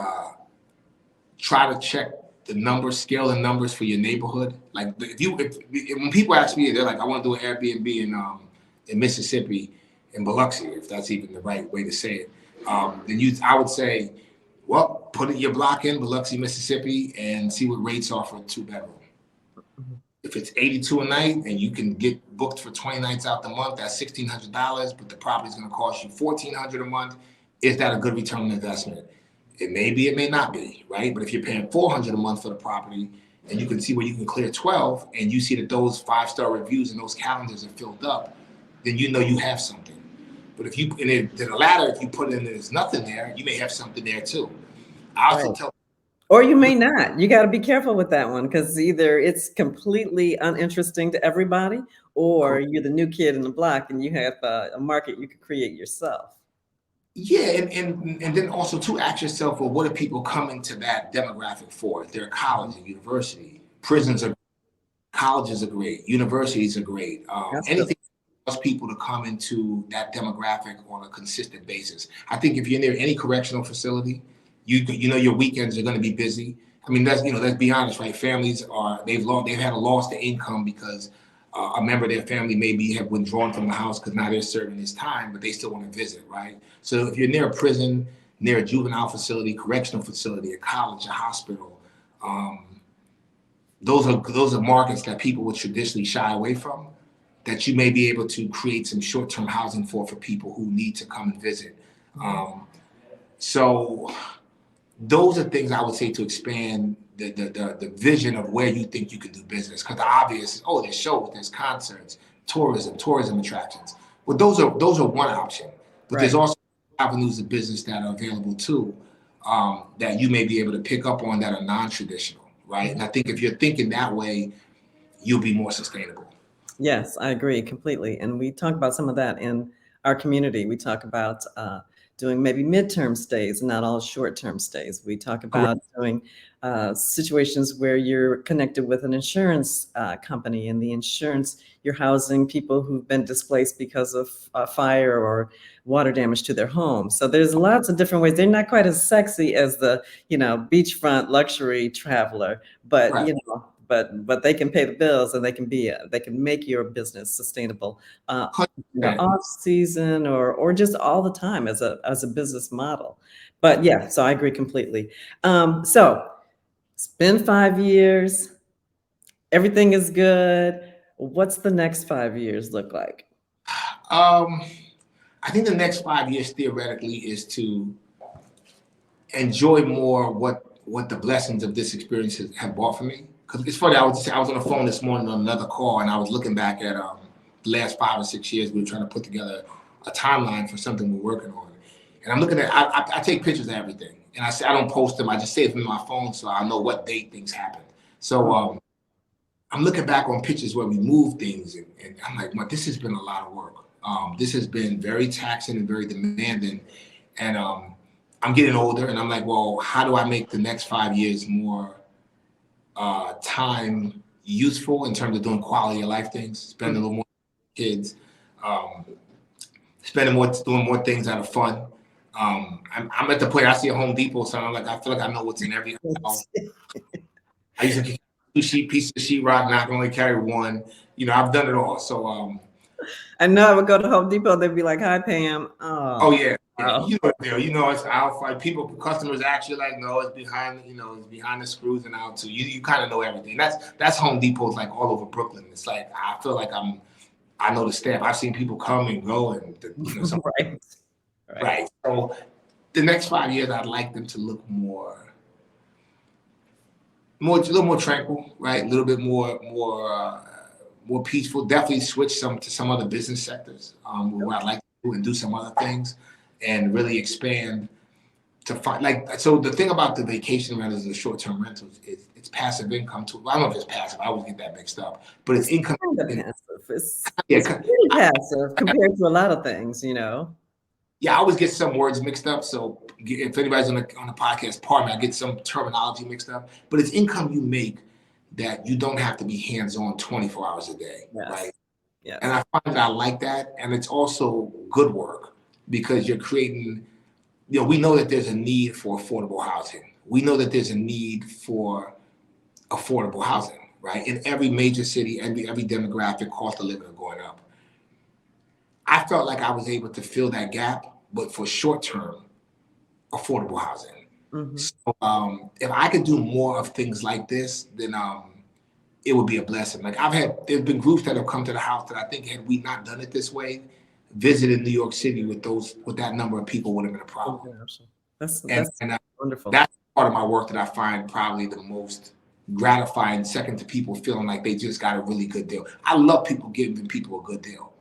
try to check the numbers, scale the numbers for your neighborhood. Like when people ask me, they're like, I want to do an Airbnb in Mississippi, in Biloxi, if that's even the right way to say it. I would say, well, put your block in Biloxi, Mississippi, and see what rates are for a 2-bedroom. If it's $82 a night and you can get booked for 20 nights out the month, that's $1,600, but the property's going to cost you $1,400 a month. Is that a good return on investment? It may be, it may not be, right? But if you're paying $400 a month for the property and you can see where you can clear 12 and you see that those 5-star reviews and those calendars are filled up, then you know you have something. But if the latter, if you put in there's nothing there, you may have something there too. I also tell. Or you may not. You got to be careful with that one because either it's completely uninteresting to everybody, or you're the new kid in the block and you have a market you could create yourself. Yeah, and then also to ask yourself, well, what are people coming to that demographic for? If they're college and university, colleges are great, universities are great. Anything allows people to come into that demographic on a consistent basis. I think if you're near any correctional facility, you know your weekends are going to be busy. I mean, let's be honest, right? Families they've had a loss to income because a member of their family maybe have withdrawn from the house because now they're serving his time, but they still want to visit, right? So if you're near a prison, near a juvenile facility, correctional facility, a college, a hospital, those are markets that people would traditionally shy away from, that you may be able to create some short-term housing for people who need to come and visit. So those are things I would say to expand the vision of where you think you can do business. Because the obvious is, there's shows, there's concerts, tourism attractions. Well, those are one option. But there's also avenues of business that are available too, that you may be able to pick up on that are non-traditional, right? And I think if you're thinking that way, you'll be more sustainable. Yes, I agree completely. And we talk about some of that in our community. We talk about doing maybe midterm stays, not all short-term stays. We talk about doing situations where you're connected with an insurance company, and the insurance, you're housing people who've been displaced because of fire or water damage to their home. So there's lots of different ways. They're not quite as sexy as the, beachfront luxury traveler, but but they can pay the bills and they can make your business sustainable off season or just all the time as a business model. But yeah, so I agree completely. So it's been 5 years. Everything is good. What's the next 5 years look like? I think the next 5 years theoretically is to enjoy more what the blessings of this experience have brought for me. Because it's funny, I was on the phone this morning on another call, and I was looking back at the last 5 or 6 years. We were trying to put together a timeline for something we're working on. And I'm looking at, I take pictures of everything. And I don't post them. I just save them in my phone so I know what date things happened. So I'm looking back on pictures where we moved things. And I'm like, this has been a lot of work. This has been very taxing and very demanding. And I'm getting older, and I'm like, well, how do I make the next 5 years more time useful in terms of doing quality of life things, spending a little more with kids, doing more things that are fun. I'm at the point I see a Home Depot, so I feel like I know what's in every house. I used to carry 2 pieces of sheetrock, and I can only carry 1. I've done it all. So I know I would go to Home Depot, they'd be like, "Hi, Pam." Oh yeah. Wow. It's out. Like customers actually like, no, it's behind, it's behind the screws and out too. You kind of know everything. That's Home Depot's like all over Brooklyn. It's like I feel like I know the staff. I've seen people come and go, and right. So the next 5 years, I'd like them to look a little more tranquil, right? A little bit more more peaceful. Definitely switch to some other business sectors where I'd like to do and do some other things and really expand to find like. So the thing about the vacation rentals and the short-term rentals is it's passive income too. I don't know if it's passive. I always get that mixed up, but it's income. Kind of passive. It's Yeah, pretty passive compared to a lot of things, you know. yeah, I always get some words mixed up. So if anybody's on the podcast, pardon me, I get some terminology mixed up. But it's income you make that you don't have to be hands-on 24 hours a day, Yes. right? Yes. And I find that I like that, and it's also good work because you're creating. You know, we know that there's a need for affordable housing. We know that there's a need for affordable housing, right? In every major city, every demographic, cost of living are going up. I felt like I was able to fill that gap, but for short-term affordable housing. Mhm. So if I could do more of things like this, then it would be a blessing. Like there's been groups that have come to the house that I think had we not done it this way, visited New York City with that number of people would have been a problem. That's And wonderful. that's part of my work that I find probably the most gratifying, second to people feeling like they just got a really good deal. I love people giving people a good deal.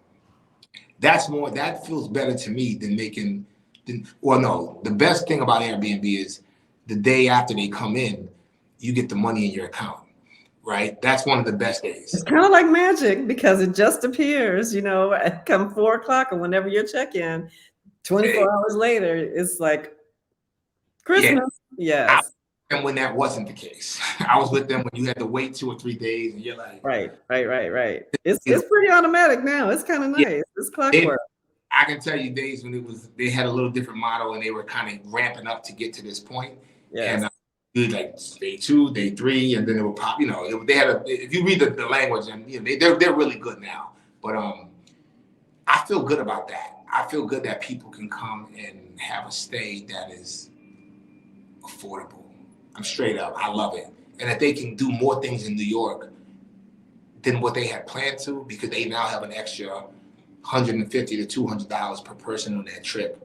That feels better to me than the best thing about Airbnb is the day after they come in, you get the money in your account, right? That's one of the best days. It's kind of like magic because it just appears, you know, at come 4 o'clock or whenever you check in, 24 hours later, it's like Christmas. Yeah. Yes. And when that wasn't the case, I was with them when you had to wait 2 or 3 days, and you're like, right. It's pretty automatic now. It's kind of nice. Yeah. It's clockwork. I can tell you days when they had a little different model and they were kind of ramping up to get to this point. Yes. And like day 2, day 3, and then it would pop. You know, if you read the language, and you know they're really good now. But I feel good about that. I feel good that people can come and have a stay that is affordable. I'm straight up. I love it. And that they can do more things in New York than what they had planned to because they now have an extra $150 to $200 per person on that trip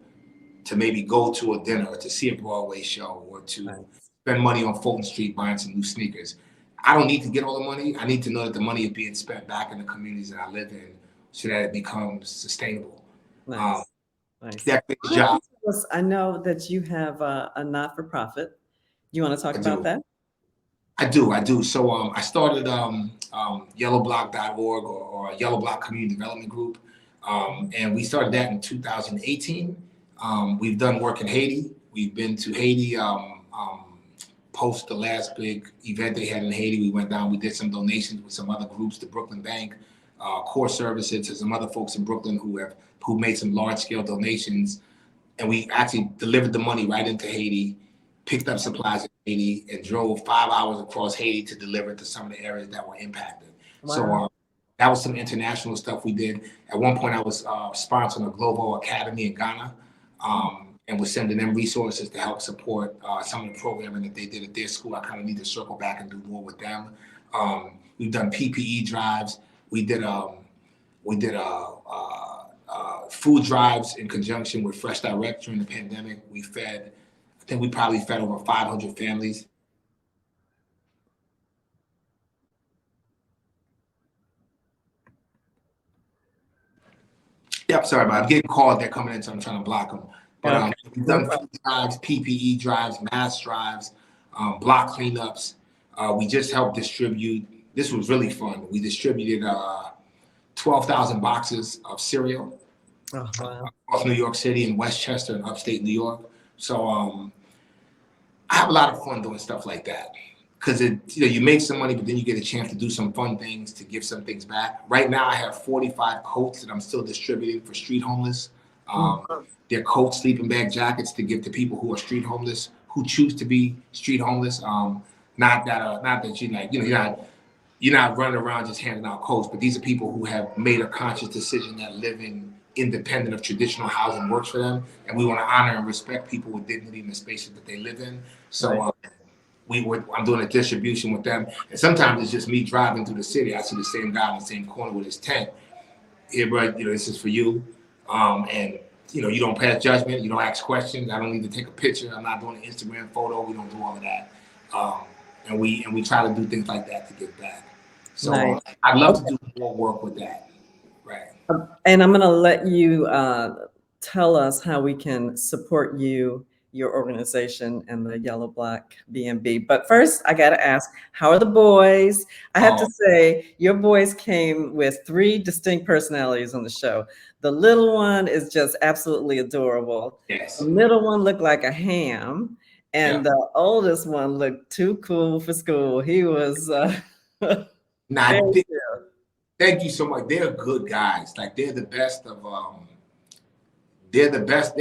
to maybe go to a dinner or to see a Broadway show or to spend money on Fulton Street buying some new sneakers. I don't need to get all the money. I need to know that the money is being spent back in the communities that I live in so that it becomes sustainable. Nice. That big job. I know that you have a not-for-profit. You want to talk about that? I do. So I started yellowblock.org or Yellow Block Community Development Group. And we started that in 2018. We've done work in Haiti. We've been to Haiti post the last big event they had in Haiti. We went down, we did some donations with some other groups, the Brooklyn Bank, Core Services, to some other folks in Brooklyn who made some large scale donations. And we actually delivered the money right into Haiti, picked up supplies in Haiti, and drove 5 hours across Haiti to deliver to some of the areas that were impacted. Wow. So that was some international stuff we did. At one point, I was sponsoring a Global Academy in Ghana and was sending them resources to help support some of the programming that they did at their school. I kind of need to circle back and do more with them. We've done PPE drives. We did food drives in conjunction with Fresh Direct during the pandemic. I think we probably fed over 500 families. Yep, sorry, but I'm getting called. They're coming in, so I'm trying to block them. But we've done food drives, PPE drives, mask drives, block cleanups. We just helped distribute. This was really fun. We distributed 12,000 boxes of cereal across New York City and Westchester and upstate New York. So I have a lot of fun doing stuff like that because you make some money, but then you get a chance to do some fun things, to give some things back. Right now, I have 45 coats that I'm still distributing for street homeless. They're coats, sleeping bag, jackets to give to people who are street homeless, who choose to be street homeless. Not that you're not running around just handing out coats, but these are people who have made a conscious decision that living independent of traditional housing works for them, and we want to honor and respect people with dignity in the spaces that they live in. So I'm doing a distribution with them, and sometimes it's just me driving through the city. I see the same guy in the same corner with his tent. Here, bro, this is for you, and you don't pass judgment, you don't ask questions. I don't need to take a picture. I'm not doing an Instagram photo. We don't do all of that, and we try to do things like that to give back. So Nice. I'd love to do more work with that. Right. And I'm going to let you tell us how we can support you, your organization, and the Yellow Block BNB. But first, I got to ask, how are the boys? I have to say, your boys came with 3 distinct personalities on the show. The little one is just absolutely adorable. Yes. The middle one looked like a ham. And Yeah. the oldest one looked too cool for school. He was Now, very thank you so much. They're good guys. Like they're the best of they're the best.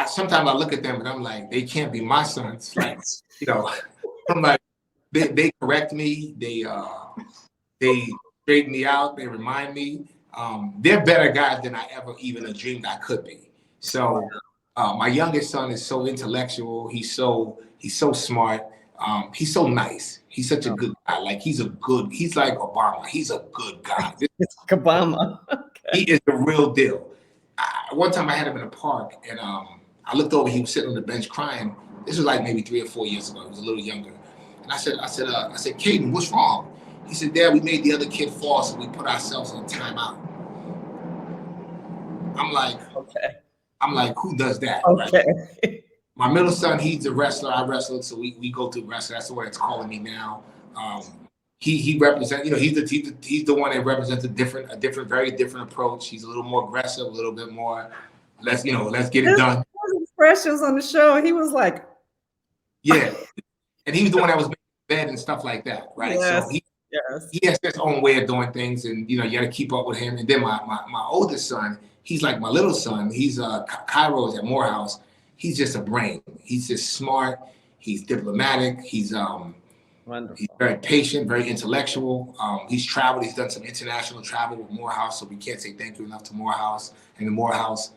Sometimes I look at them and I'm like, they can't be my sons. Like, you know, I'm like, they correct me. They straighten me out. They remind me. They're better guys than I ever even dreamed I could be. So my youngest son is so intellectual. He's so smart. He's so nice. He's such a good guy. Like he's like Obama. He's a good guy. It's Obama. He is the real deal. One time I had him in a park and I looked over, he was sitting on the bench crying. This was like maybe 3 or 4 years ago. He was a little younger. And I said, Caden, what's wrong? He said, Dad, we made the other kid fall, so we put ourselves in timeout. I'm like, who does that? Okay. Right? My middle son, he's a wrestler. I wrestled, so we go to wrestle. That's the way it's calling me now. He represents, you know, he's the one that represents a very different approach. He's a little more aggressive, a little bit more, let's get it done. His expressions on the show, he was like, yeah, and he was the one that was making bed and stuff like that, right? Yes, so he has his own way of doing things, and you got to keep up with him. And then my oldest son, he's like my little son. He's Cairo's at Morehouse. He's just a brain. He's just smart. He's diplomatic. He's wonderful. He's very patient, very intellectual. He's traveled. He's done some international travel with Morehouse, so we can't say thank you enough to Morehouse and the Morehouse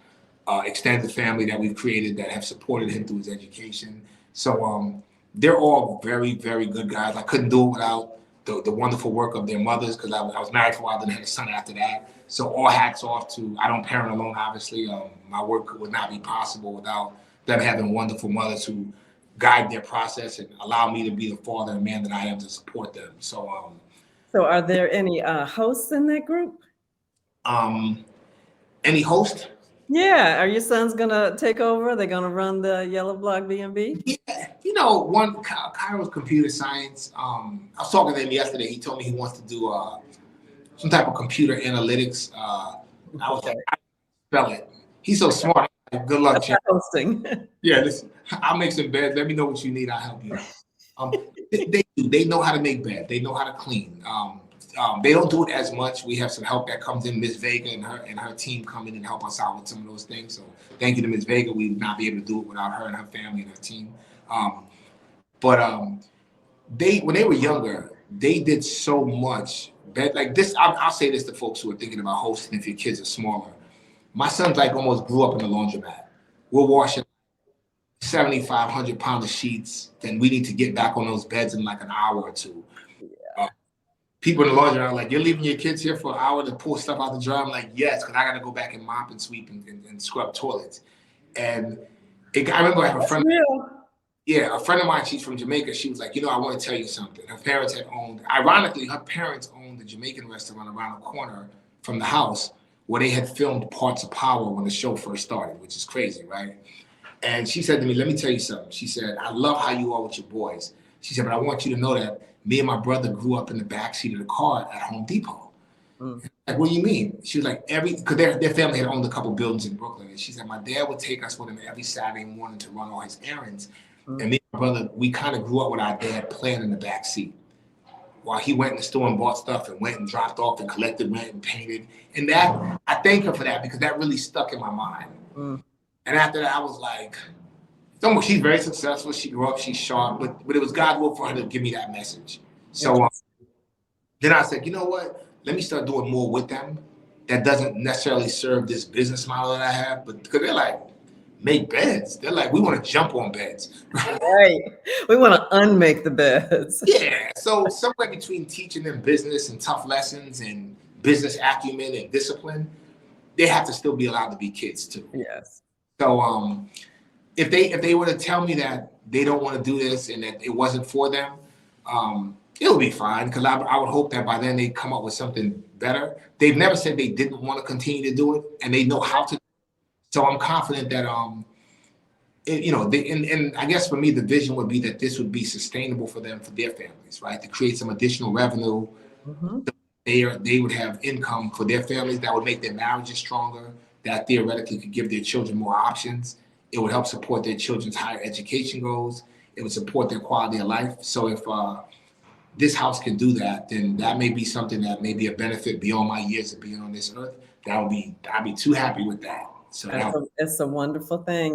extended family that we've created that have supported him through his education. So they're all very, very good guys. I couldn't do it without the wonderful work of their mothers because I was married for a while, then had a son after that. So all hats off to, I don't parent alone, obviously. My work would not be possible without them having wonderful mothers who guide their process and allow me to be the father and man that I am to support them. So are there any hosts in that group? Any host? Yeah, are your sons gonna take over? They're gonna run the Yellow Block BNB? Yeah, one Cairo's computer science. I was talking to him yesterday. He told me he wants to do some type of computer analytics. I was like, I spell it. He's so smart. Good luck, champ. Hosting. Yeah, listen, I'll make some beds. Let me know what you need. I'll help you. They know how to make bed. They know how to clean. They don't do it as much. We have some help that comes in. Miss Vega and her team come in and help us out with some of those things. So thank you to Miss Vega. We would not be able to do it without her and her family and her team. When they were younger, they did so much. Like this, I'll say this to folks who are thinking about hosting if your kids are smaller. My son's like almost grew up in the laundromat. We're washing 7,500 pounds of sheets. Then we need to get back on those beds in like an hour or two. People in the laundry are like, you're leaving your kids here for an hour to pull stuff out the dryer? I'm like, yes, because I got to go back and mop and sweep and scrub toilets. And I remember I have a friend. Yeah, a friend of mine, she's from Jamaica. She was like, I want to tell you something. Her parents ironically, her parents owned the Jamaican restaurant around the corner from the house where they had filmed Parts of Power when the show first started, which is crazy, right? And she said to me, let me tell you something. She said, I love how you are with your boys. She said, but I want you to know that me and my brother grew up in the backseat of the car at Home Depot. Like, what do you mean? She was like, because their family had owned a couple buildings in Brooklyn. And she said, my dad would take us with him every Saturday morning to run all his errands. And me and my brother, we kind of grew up with our dad playing in the backseat while he went in the store and bought stuff and went and dropped off and collected rent and painted. And that, I thank her for that because that really stuck in my mind. And after that, I was like, she's very successful. She grew up, she's sharp, but it was God's will for her to give me that message. So then I said, you know what? Let me start doing more with them that doesn't necessarily serve this business model that I have, but because they're like, make beds. They're like, we want to jump on beds. Right. We want to unmake the beds. Yeah. So somewhere between teaching them business and tough lessons and business acumen and discipline, they have to still be allowed to be kids too. Yes. So if they were to tell me that they don't want to do this and that it wasn't for them, It'll be fine because I would hope that by then they come up with something better. They've never said they didn't want to continue to do it, and they know how to. So I'm confident that and I guess for me the vision would be that this would be sustainable for them for their families, right? To create some additional revenue. Mhm. They would have income for their families that would make their marriages stronger. That theoretically could give their children more options. It would help support their children's higher education goals. It would support their quality of life. So if this house can do that, then that may be something that may be a benefit beyond my years of being on this earth. I'd be too happy with that. So that, It's a wonderful thing.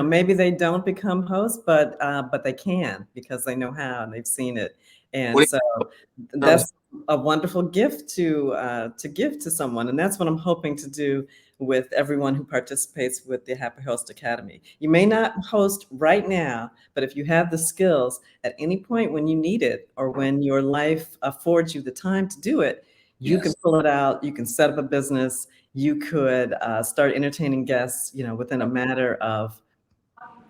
Maybe they don't become hosts, but they can because they know how and they've seen it. And what so service, that's a wonderful gift to give to someone. And that's what I'm hoping to do with everyone who participates with the Happy Host Academy. You may not host right now, but if you have the skills at any point when you need it or when your life affords you the time to do it, you can yes, pull it out. You can set up a business. You could start entertaining guests, within a matter of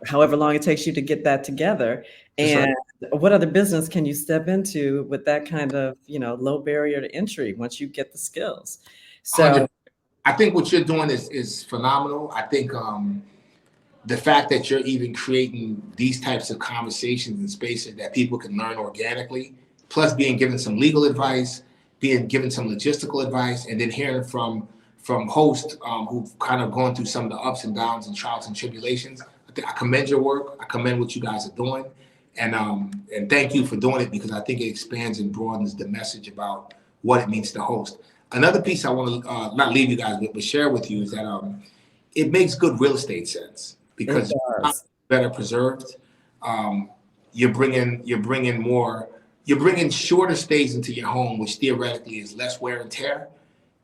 however long it takes you to get that together. that's right. And what other business can you step into with that kind of, low barrier to entry once you get the skills? 100. So I think what you're doing is phenomenal. I think the fact that you're even creating these types of conversations and spaces that people can learn organically, plus being given some legal advice, being given some logistical advice, and then hearing from hosts who've kind of gone through some of the ups and downs and trials and tribulations. I commend your work. I commend what you guys are doing, and thank you for doing it because I think it expands and broadens the message about what it means to host. Another piece I want to not leave you guys with, but share with you is that it makes good real estate sense it because you're does. better preserved. You're bringing shorter stays into your home, which theoretically is less wear and tear.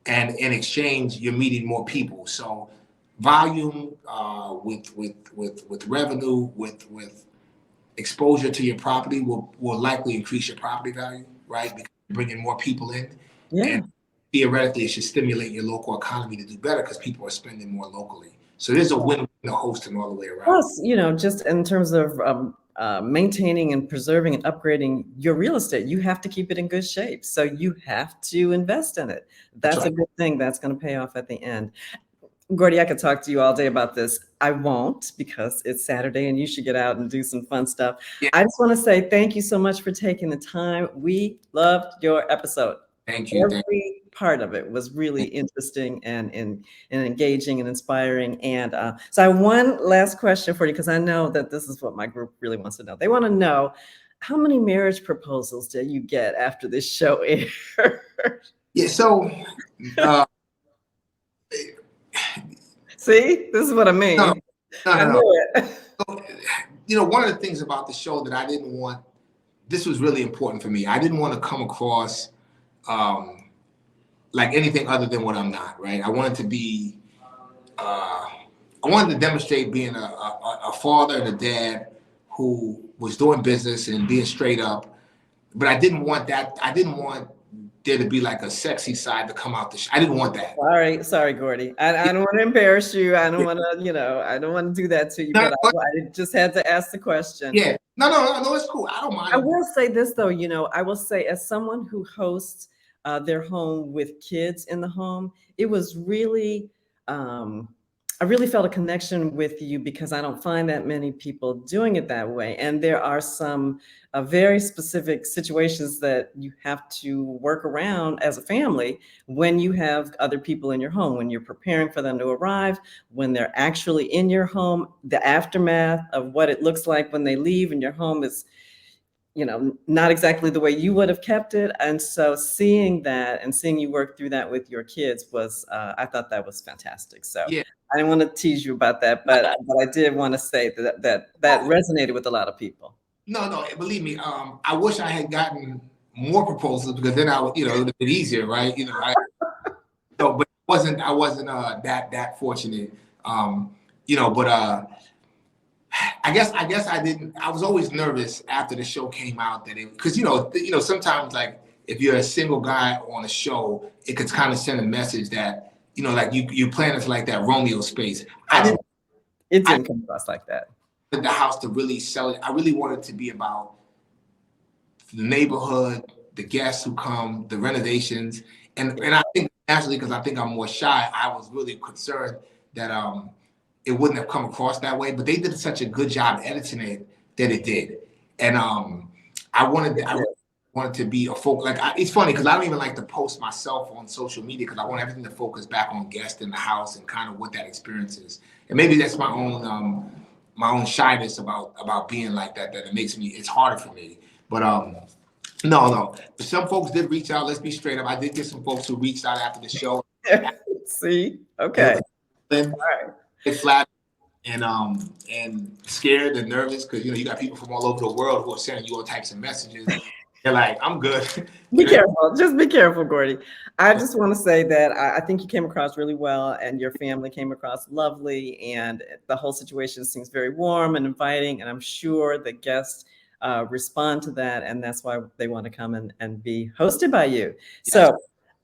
And in exchange, you're meeting more people. So volume with revenue, with exposure to your property will likely increase your property value, right? Because you're bringing more people in. Yeah. And theoretically, it should stimulate your local economy to do better because people are spending more locally. So there's a win-win to hosting all the way around. Plus, just in terms of maintaining and preserving and upgrading your real estate, you have to keep it in good shape. So you have to invest in it. That's That's a right. good thing. That's going to pay off at the end. Gordy, I could talk to you all day about this. I won't because it's Saturday and you should get out and do some fun stuff. Yeah. I just want to say thank you so much for taking the time. We loved your episode. Thank you. Every part of it was really interesting and engaging and inspiring. And so I have one last question for you because I know that this is what my group really wants to know. They want to know how many marriage proposals did you get after this show aired? Yeah. So. See, this is what I mean. No, I no. knew it. So, one of the things about the show that I didn't want, this was really important for me. I didn't want to come across like anything other than what I'm not, right? I wanted to be, I wanted to demonstrate being a father and a dad who was doing business and being straight up. But I didn't want that. I didn't want there to be like a sexy side to come out the show. I didn't want that. Sorry, Gordy. I don't want to embarrass you. I don't want to, I don't want to do that to you, No, but I just had to ask the question. yeah. No, it's cool. I don't mind. I will say this though, I will say as someone who hosts their home with kids in the home, it was really, I really felt a connection with you because I don't find that many people doing it that way. And there are some very specific situations that you have to work around as a family when you have other people in your home, when you're preparing for them to arrive, when they're actually in your home, the aftermath of what it looks like when they leave and your home is not exactly the way you would have kept it. And so seeing that and seeing you work through that with your kids was, I thought that was fantastic. So Yeah. I didn't want to tease you about that, but I did want to say that resonated with a lot of people. No, believe me. I wish I had gotten more proposals because then it would have been easier, right? But I wasn't that fortunate. But I guess I didn't. I was always nervous after the show came out because sometimes like if you're a single guy on a show, it could kind of send a message that like you plan it for like that Romeo space. It didn't come across like that. The house to really sell it. I really wanted it to be about the neighborhood, the guests who come, the renovations, and I think naturally, because I think I'm more shy, I was really concerned that it wouldn't have come across that way. But they did such a good job editing it that it did, and I really wanted to be a focus. Like it's funny because I don't even like to post myself on social media because I want everything to focus back on guests in the house and kind of what that experience is. And maybe that's my own shyness about being like that. That it's harder for me. But no. But some folks did reach out. Let's be straight up. I did get some folks who reached out after the show. See, okay, Then they flat and scared and nervous because you got people from all over the world who are sending you all types of messages. They're like, I'm good. Be careful. Just be careful, Gordy. I just want to say that I think you came across really well and your family came across lovely and the whole situation seems very warm and inviting. And I'm sure the guests respond to that. And that's why they want to come and be hosted by you. Yes. So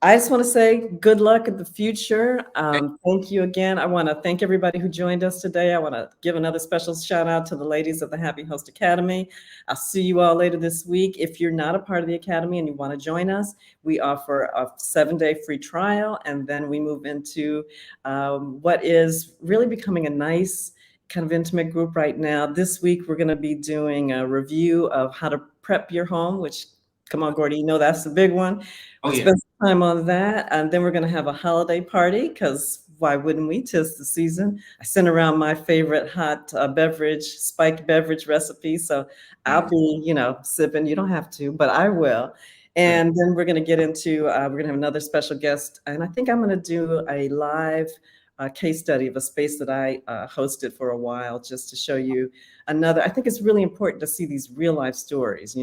I just want to say good luck in the future. Thank you again. I want to thank everybody who joined us today. I want to give another special shout out to the ladies of the Happy Host Academy. I'll see you all later this week. If you're not a part of the Academy and you want to join us, we offer a 7-day free trial. And then we move into what is really becoming a nice kind of intimate group right now. This week, we're going to be doing a review of how to prep your home, which, come on, Gordy, that's the big one. We'll spend some time on that. And then we're going to have a holiday party because why wouldn't we? 'Tis the season. I sent around my favorite hot spiked beverage recipe. So I'll be, sipping. You don't have to, but I will. And then we're going to get into, we're going to have another special guest. And I think I'm going to do a live case study of a space that I hosted for a while just to show you another. I think it's really important to see these real life stories,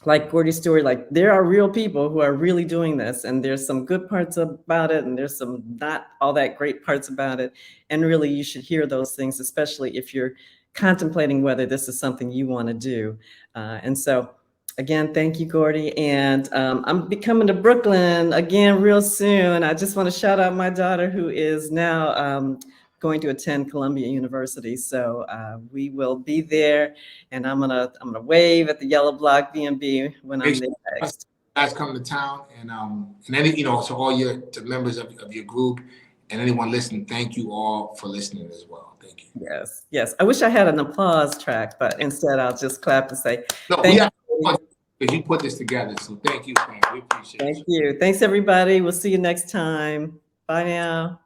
like Gordy's story, like there are real people who are really doing this and there's some good parts about it and there's some not all that great parts about it. And really you should hear those things, especially if you're contemplating whether this is something you want to do. And so again, thank you, Gordy. And I'm coming to Brooklyn again real soon. I just want to shout out my daughter who is now going to attend Columbia University. So we will be there and I'm gonna wave at the Yellow Block BNB when I'm there next. Guys come to town and any, to all to members of your group and anyone listening, thank you all for listening as well. Thank you. Yes. I wish I had an applause track, but instead I'll just clap and say, because you put this together. So thank you, Pam. We appreciate it. Thank you. Thanks, everybody. We'll see you next time. Bye now.